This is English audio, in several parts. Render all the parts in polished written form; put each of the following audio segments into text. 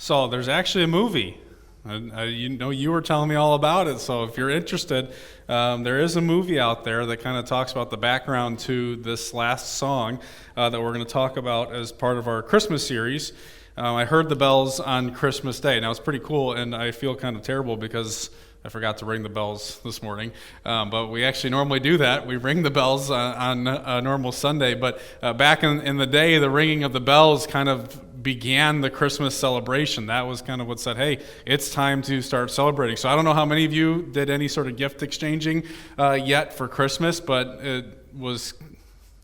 So there's actually a movie. You were telling me all about it. So if you're interested, there is a movie out there that kind of talks about the background to this last song that we're going to talk about as part of our Christmas series. I heard the bells on Christmas Day. Now it's pretty cool, and I feel kind of terrible because I forgot to ring the bells this morning, but we actually normally do that. We ring the bells on a normal Sunday, but back in the day, the ringing of the bells kind of began the Christmas celebration. That was kind of what said, hey, it's time to start celebrating. So I don't know how many of you did any sort of gift exchanging yet for Christmas, but it was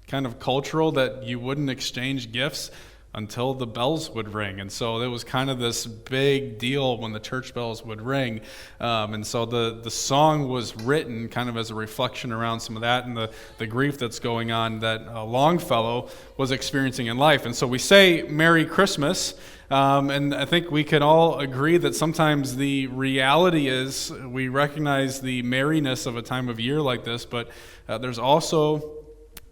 kind of cultural that you wouldn't exchange gifts until the bells would ring. And so it was kind of this big deal when the church bells would ring. And so the song was written kind of as a reflection around some of that and the grief that's going on that Longfellow was experiencing in life. And so we say Merry Christmas, and I think we can all agree that sometimes the reality is we recognize the merriness of a time of year like this, but there's also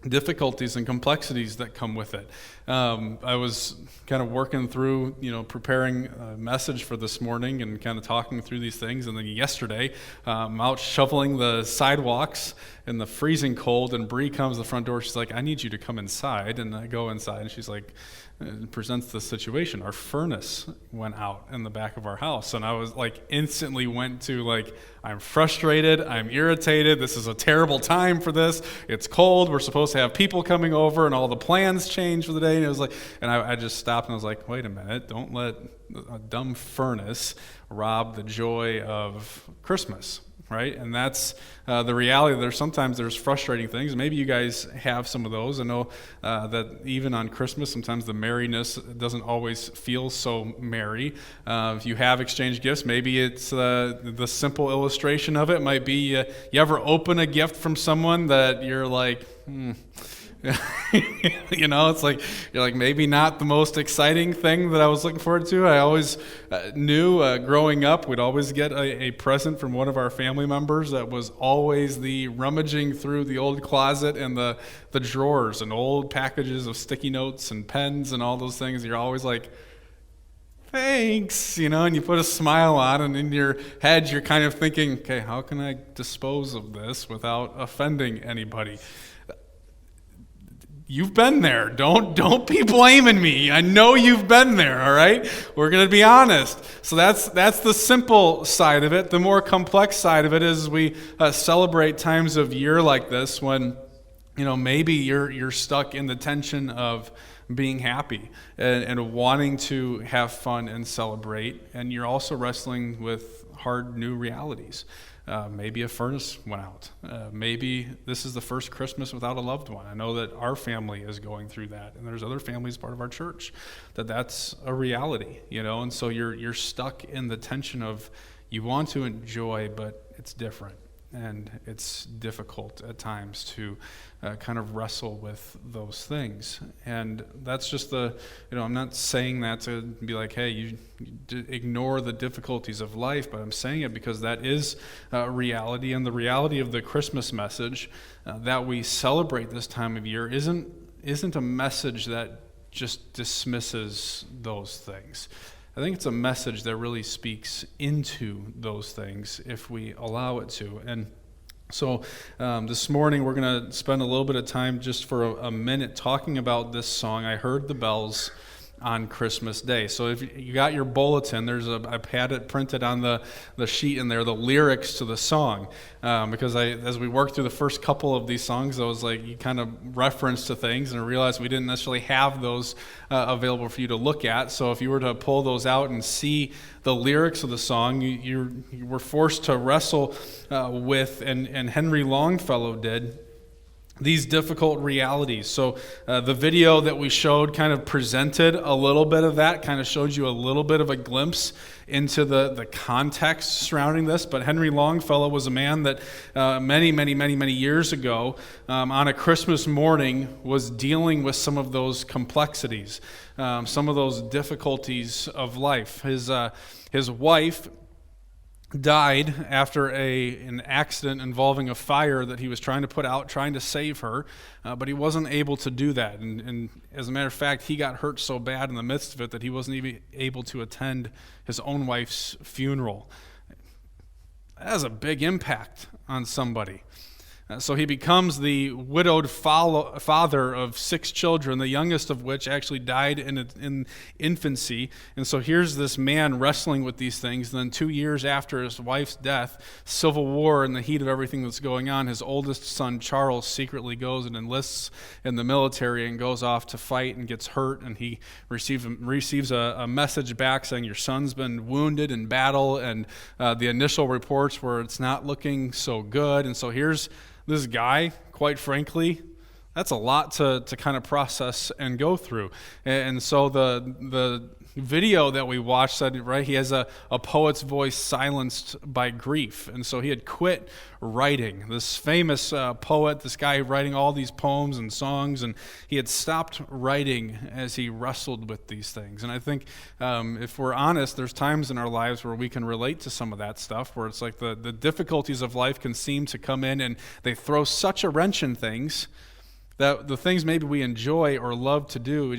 difficulties and complexities that come with it. I was kind of working through, preparing a message for this morning and kind of talking through these things. And then yesterday, I'm out shoveling the sidewalks in the freezing cold, and Bree comes to the front door. She's like, I need you to come inside. And I go inside, and she's like, presents the situation. Our furnace went out in the back of our house, and I was like, instantly went to like, I'm frustrated, I'm irritated, this is a terrible time for this, it's cold, we're supposed to have people coming over, and all the plans changed for the day, and it was like, and I just stopped and I was like, wait a minute, don't let a dumb furnace rob the joy of Christmas. Right? And that's the reality. Sometimes there's frustrating things. Maybe you guys have some of those. I know that even on Christmas, sometimes the merriness doesn't always feel so merry. If you have exchanged gifts, maybe it's the simple illustration of it might be you ever open a gift from someone that you're like, it's like you're like, maybe not the most exciting thing that I was looking forward to. I always knew growing up we'd always get a present from one of our family members that was always the rummaging through the old closet and the drawers and old packages of sticky notes and pens and all those things. You're always like, thanks, and you put a smile on, and in your head you're kind of thinking, okay, how can I dispose of this without offending anybody? You've been there. Don't be blaming me. I know you've been there, all right? We're going to be honest. So that's the simple side of it. The more complex side of it is we celebrate times of year like this when, maybe you're stuck in the tension of being happy and wanting to have fun and celebrate, and you're also wrestling with hard new realities. Maybe a furnace went out. Maybe this is the first Christmas without a loved one. I know that our family is going through that, and there's other families part of our church that's a reality, and so you're stuck in the tension of you want to enjoy, but it's different. And it's difficult at times to kind of wrestle with those things. And that's just I'm not saying that to be like, hey, you ignore the difficulties of life, but I'm saying it because that is reality. And the reality of the Christmas message that we celebrate this time of year isn't a message that just dismisses those things. I think it's a message that really speaks into those things if we allow it to. And so this morning we're going to spend a little bit of time just for a minute talking about this song, I Heard the Bells on Christmas Day. So if you got your bulletin, I've had it printed on the sheet in there, the lyrics to the song, because as we worked through the first couple of these songs, I was like, you kind of reference to things, and I realized we didn't necessarily have those available for you to look at. So if you were to pull those out and see the lyrics of the song, you were forced to wrestle with, and Henry Longfellow did, these difficult realities. So the video that we showed kind of presented a little bit of that, kind of showed you a little bit of a glimpse into the context surrounding this. But Henry Longfellow was a man that many years ago on a Christmas morning was dealing with some of those complexities, some of those difficulties of life. His wife died after an accident involving a fire that he was trying to put out, trying to save her, but he wasn't able to do that. And as a matter of fact, he got hurt so bad in the midst of it that he wasn't even able to attend his own wife's funeral. That has a big impact on somebody. So he becomes the widowed father of 6 children, the youngest of which actually died in infancy. And so here's this man wrestling with these things. And then 2 years after his wife's death, civil war in the heat of everything that's going on, his oldest son, Charles, secretly goes and enlists in the military and goes off to fight and gets hurt. And he receives a message back saying, your son's been wounded in battle. And the initial reports were it's not looking so good. And so here's this guy, quite frankly, that's a lot to kind of process and go through. And so the video that we watched said, right, he has a poet's voice silenced by grief. And so he had quit writing. This famous poet, this guy writing all these poems and songs, and he had stopped writing as he wrestled with these things. And I think if we're honest, there's times in our lives where we can relate to some of that stuff, where it's like the difficulties of life can seem to come in and they throw such a wrench in things that the things maybe we enjoy or love to do,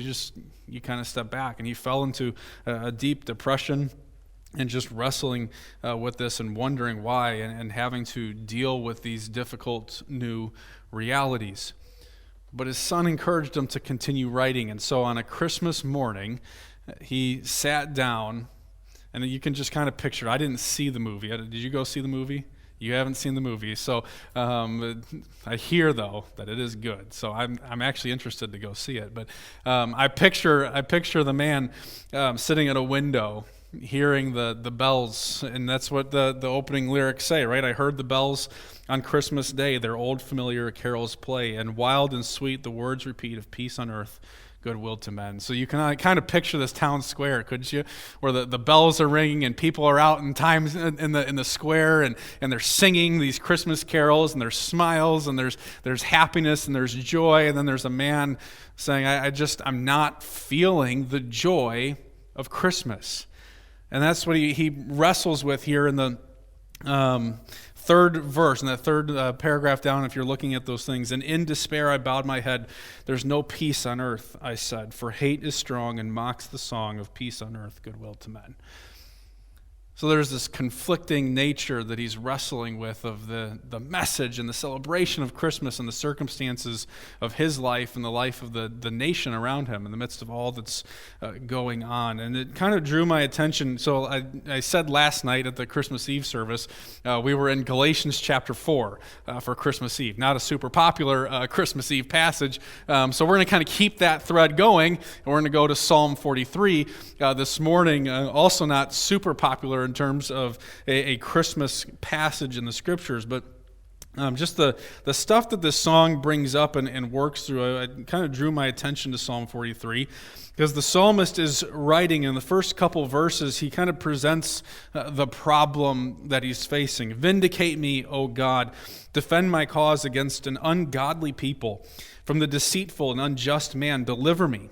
you kind of step back. And he fell into a deep depression and just wrestling with this and wondering why and having to deal with these difficult new realities. But his son encouraged him to continue writing. And so on a Christmas morning, he sat down, and you can just kind of picture, I didn't see the movie. Did you go see the movie? You haven't seen the movie, so I hear though that it is good. So I'm actually interested to go see it. But I picture the man sitting at a window, hearing the bells, and that's what the opening lyrics say, right? I heard the bells on Christmas Day, their old familiar carols play, and wild and sweet the words repeat of peace on earth, goodwill to men. So you can kind of picture this town square, couldn't you? Where the bells are ringing and people are out in the square and they're singing these Christmas carols, and there's smiles and there's happiness and there's joy, and then there's a man saying, I'm not feeling the joy of Christmas. And that's what he wrestles with here in the third verse, in that third paragraph down, if you're looking at those things. And in despair I bowed my head. There's no peace on earth, I said, for hate is strong and mocks the song of peace on earth, goodwill to men. So there's this conflicting nature that he's wrestling with of the message and the celebration of Christmas and the circumstances of his life and the life of the nation around him in the midst of all that's going on. And it kind of drew my attention. So I said last night at the Christmas Eve service, we were in Galatians chapter 4 for Christmas Eve. Not a super popular Christmas Eve passage. So we're going to kind of keep that thread going. And we're going to go to Psalm 43 this morning. Also not super popular in terms of a Christmas passage in the Scriptures, but just the stuff that this song brings up and works through, I kind of drew my attention to Psalm 43, because the psalmist is writing in the first couple verses, he kind of presents the problem that he's facing. Vindicate me, O God, defend my cause against an ungodly people. From the deceitful and unjust man, deliver me.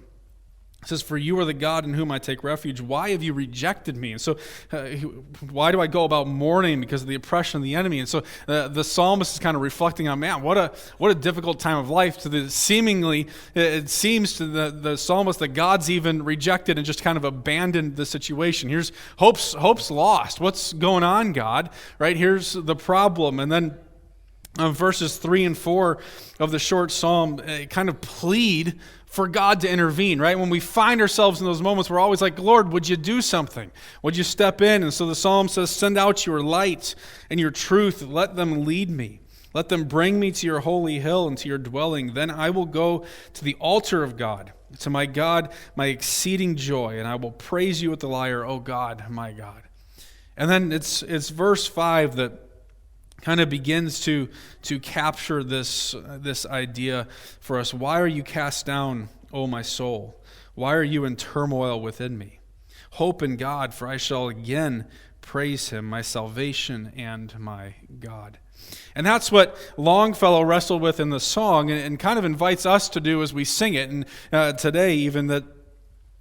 It says, for you are the God in whom I take refuge. Why have you rejected me? And so why do I go about mourning because of the oppression of the enemy? And so the psalmist is kind of reflecting on, man, what a difficult time of life. Seemingly, it seems to the psalmist that God's even rejected and just kind of abandoned the situation. Here's hope's lost. What's going on, God? Right? Here's the problem. And then verses 3 and 4 of the short psalm kind of plead for God to intervene, right? When we find ourselves in those moments, we're always like, Lord, would you do something? Would you step in? And so the psalm says, send out your light and your truth. Let them lead me. Let them bring me to your holy hill and to your dwelling. Then I will go to the altar of God, to my God, my exceeding joy, and I will praise you with the lyre, O God, my God. And then it's verse 5 that kind of begins to capture this idea for us. Why are you cast down, O my soul? Why are you in turmoil within me? Hope in God, for I shall again praise him, my salvation and my God. And that's what Longfellow wrestled with in the song and kind of invites us to do as we sing it. And today even that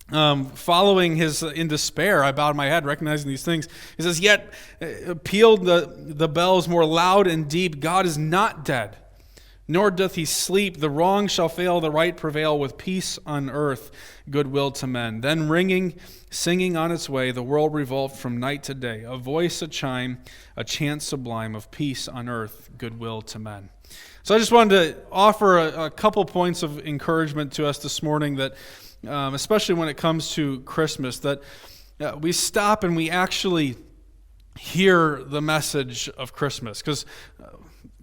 following his in despair, I bowed my head, recognizing these things. He says, yet pealed the bells more loud and deep. God is not dead, nor doth he sleep. The wrong shall fail, the right prevail, with peace on earth, goodwill to men. Then ringing, singing on its way, the world revolved from night to day. A voice, a chime, a chant sublime of peace on earth, goodwill to men. So I just wanted to offer a couple points of encouragement to us this morning that especially when it comes to Christmas, that we stop and we actually hear the message of Christmas. Because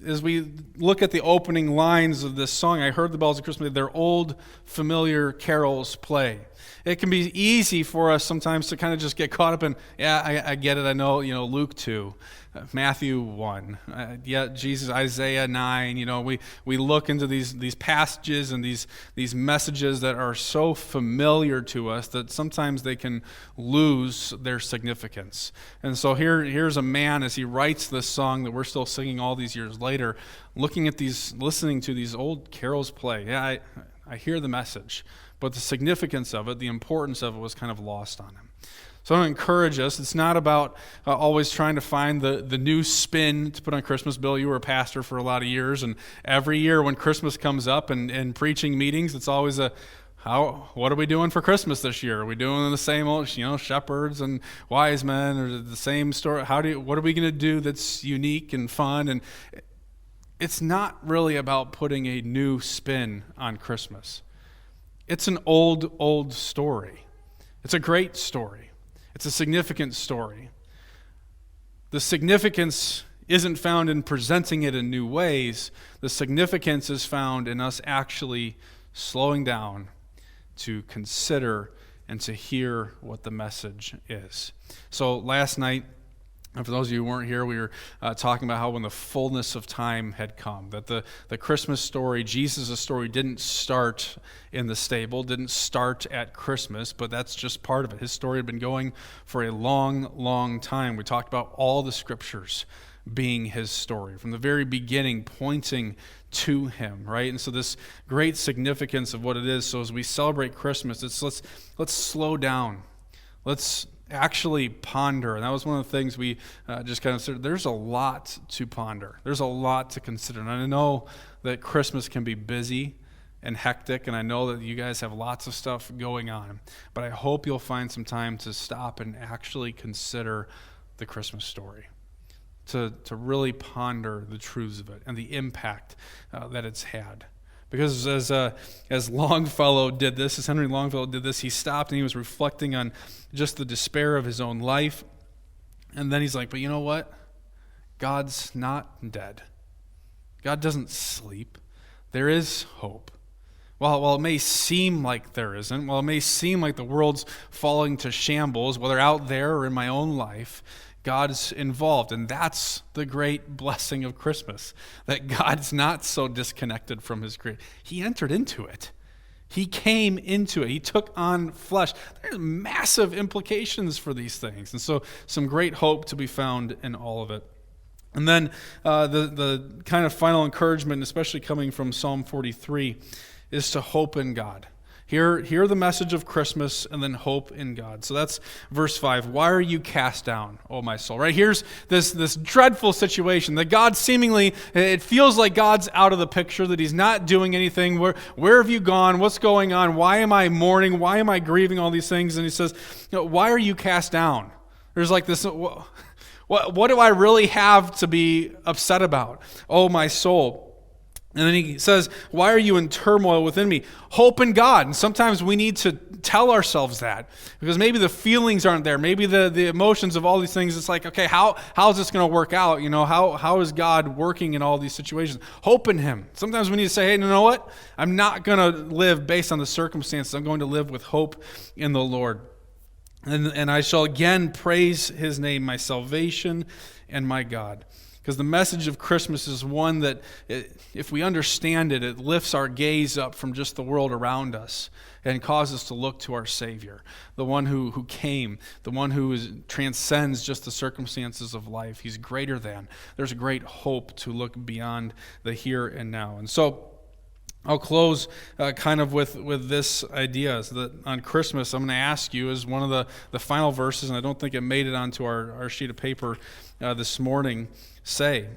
as we look at the opening lines of this song, I heard the bells of Christmas, they're old, familiar carols play. It can be easy for us sometimes to kind of just get caught up in, I get it, I know, Luke 2, Matthew 1, Jesus, Isaiah 9, we look into these passages and these messages that are so familiar to us that sometimes they can lose their significance. And so here's a man as he writes this song that we're still singing all these years later, listening to these old carols play. I hear the message, but the significance of it, the importance of it was kind of lost on him. So I want to encourage us. It's not about always trying to find the new spin to put on Christmas. Bill, you were a pastor for a lot of years, and every year when Christmas comes up and preaching meetings, it's always what are we doing for Christmas this year? Are we doing the same old, shepherds and wise men, or the same story? What are we going to do that's unique and fun? And it's not really about putting a new spin on Christmas. It's an old story. It's a great story. It's a significant story. The significance isn't found in presenting it in new ways. The significance is found in us actually slowing down to consider and to hear what the message is. So last night, and for those of you who weren't here, we were talking about how when the fullness of time had come, that the Christmas story, Jesus' story, didn't start in the stable, didn't start at Christmas, but that's just part of it. His story had been going for a long, long time. We talked about all the scriptures being his story, from the very beginning pointing to him, right? And so this great significance of what it is. So as we celebrate Christmas, it's let's slow down. Let's actually ponder. And that was one of the things we just kind of said. There's a lot to ponder. There's a lot to consider. And I know that Christmas can be busy and hectic, and I know that you guys have lots of stuff going on. But I hope you'll find some time to stop and actually consider the Christmas story, to really ponder the truths of it and the impact that it's had. Because as Longfellow did this, as Henry Longfellow did this, he stopped and he was reflecting on just the despair of his own life. And then he's like, but you know what? God's not dead. God doesn't sleep. There is hope. While it may seem like there isn't, while it may seem like the world's falling to shambles, whether out there or in my own life, God's involved, and that's the great blessing of Christmas, that God's not so disconnected from his creation. He entered into it. He came into it. He took on flesh. There's massive implications for these things, and so some great hope to be found in all of it. And then the kind of final encouragement, especially coming from Psalm 43, is to hope in God. Hear the message of Christmas and then hope in God. So that's verse 5. Why are you cast down, O my soul? Right? Here's this dreadful situation that God seemingly, it feels like God's out of the picture, that he's not doing anything. Where have you gone? What's going on? Why am I mourning? Why am I grieving all these things? And he says, why are you cast down? There's like this, what do I really have to be upset about? Oh, my soul. And then he says, why are you in turmoil within me? Hope in God. And sometimes we need to tell ourselves that, because maybe the feelings aren't there. Maybe the emotions of all these things, it's like, okay, how is this going to work out? How is God working in all these situations? Hope in him. Sometimes we need to say, hey, you know what? I'm not going to live based on the circumstances. I'm going to live with hope in the Lord. And I shall again praise his name, my salvation and my God. Because the message of Christmas is one that, if we understand it, it lifts our gaze up from just the world around us and causes us to look to our Savior, the one who came, the one who transcends just the circumstances of life. He's greater than. There's a great hope to look beyond the here and now. And so I'll close kind of with this idea, is that on Christmas, I'm going to ask you, as one of the final verses, and I don't think it made it onto our sheet of paper this morning, say,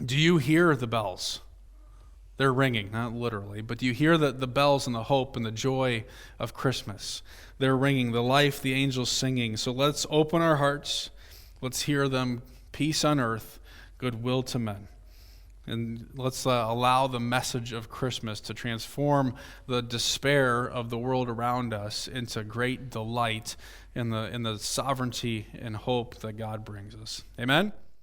do you hear the bells? They're ringing, not literally, but do you hear the bells and the hope and the joy of Christmas? They're ringing, the life, the angels singing. So let's open our hearts. Let's hear them, peace on earth, goodwill to men. And let's allow the message of Christmas to transform the despair of the world around us into great delight in the sovereignty and hope that God brings us. Amen?